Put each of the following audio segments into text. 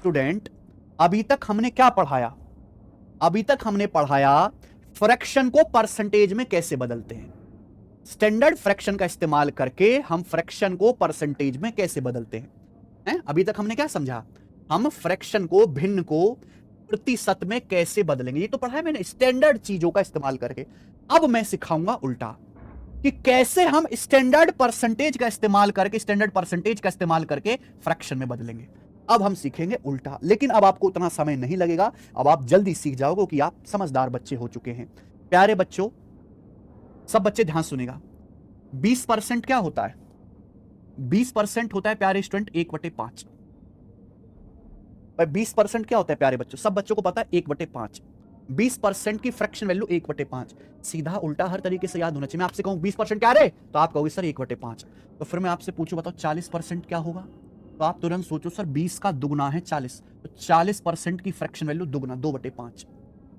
Student, अभी तक हमने क्या पढ़ाया? अभी तक हमने पढ़ाया फ्रैक्शन को परसेंटेज में कैसे बदलते हैं। स्टैंडर्ड फ्रैक्शन का इस्तेमाल करके हम फ्रैक्शन को परसेंटेज में कैसे बदलते हैं? अभी तक हमने क्या समझा? हम फ्रैक्शन को, भिन्न को प्रतिशत में कैसे बदलेंगे, ये तो पढ़ा है मैंने स्टैंडर्ड चीजों का इस्तेमाल करके। अब मैं सिखाऊंगा उल्टा कि कैसे हम स्टैंडर्ड परसेंटेज का इस्तेमाल करके फ्रैक्शन में बदलेंगे। अब हम सीखेंगे उल्टा, लेकिन अब आपको उतना समय नहीं लगेगा, अब आप जल्दी सीख जाओगे कि आप समझदार बच्चे हो चुके हैं। प्यारे बच्चों, सब बच्चे ध्यान सुनेगा। 20% क्या होता है? 20% होता है प्यारे स्टूडेंट 1/5। 20% क्या होता है प्यारे बच्चों? सब बच्चों को पता है 1/5। 20% की फ्रैक्शन वैल्यू 1/5। सीधा उल्टा हर तरीके से याद होना चाहिए। मैं आपसे कहूं 20% क्या रे, तो आप कहोगे सर 1/5। तो फिर मैं आपसे पूछूं बताओ 40% क्या होगा, तो आप तुरंत सोचो सर 20 का दुगुना है 40, तो 40% की फ्रैक्शन वैल्यू दुगुना 2/5।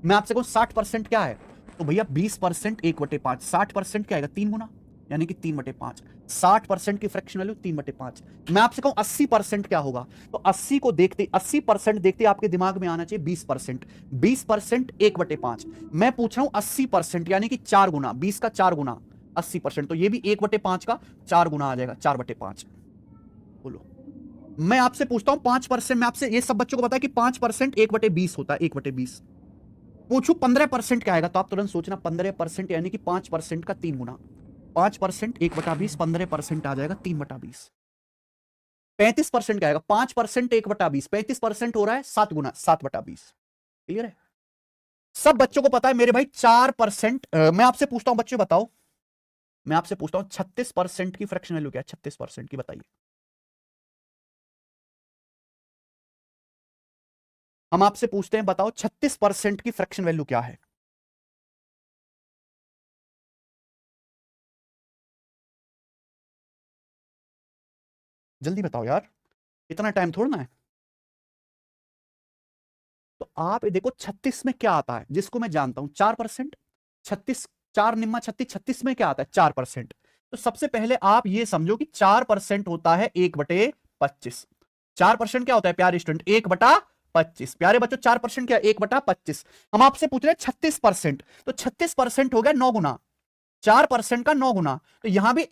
मैं आपसे कहूं 60% क्या है, तो भैया 20% 1/5, 60% क्या आएगा 3 गुना, यानी कि 3/5। 60% की फ्रैक्शन वैल्यू 3/5। मैं आपसे कहूं 80% क्या होगा, तो 80% देखते आपके दिमाग में आना चाहिए 20%। 20% 1/5। मैं पूछ रहा हूं 80%, यानी कि 4 गुना, 20 का 4 गुना 80%, तो ये भी 1/5 का 4 गुना आ जाएगा, 4/5। बोलो। मैं आपसे पूछता हूं 5%, मैं आपसे, ये सब बच्चों को पता है कि 5% 1/20 होता है, 1/20। पूछू 15% क्या आएगा, तो आप तुरंत सोचना 15% यानी कि 5% का 3 गुना। 5% 1/20, 15% आ जाएगा 3/20। 35% क्या आएगा, 5% 1/20, 35% हो रहा है 7 गुना, 7/20। क्लियर है? सब बच्चों को पता है मेरे भाई 4%। मैं आपसे पूछता हूं बच्चे बताओ, मैं आपसे पूछता हूं 36% की फ्रैक्शन वैल्यू क्या है? 36% की बताइए। हम आपसे पूछते हैं बताओ 36% की फ्रैक्शन वैल्यू क्या है? जल्दी बताओ यार, इतना टाइम थोड़ा ना है। तो आप ये देखो 36 में क्या आता है, जिसको मैं जानता हूं 4%। 36, 4 निम्मा 36, 36 में क्या आता है 4%। तो सबसे पहले आप ये समझो कि 4% होता है 1/25। 4% क्या होता है प्यारे स्टूडेंट? 1/25। प्यारे बच्चों 4% क्या? 1/25। हम आपसे पूछ रहे हैं 36%, तो 36% हो गया 9 गुना, 4% का 9 गुना, तो यहां भी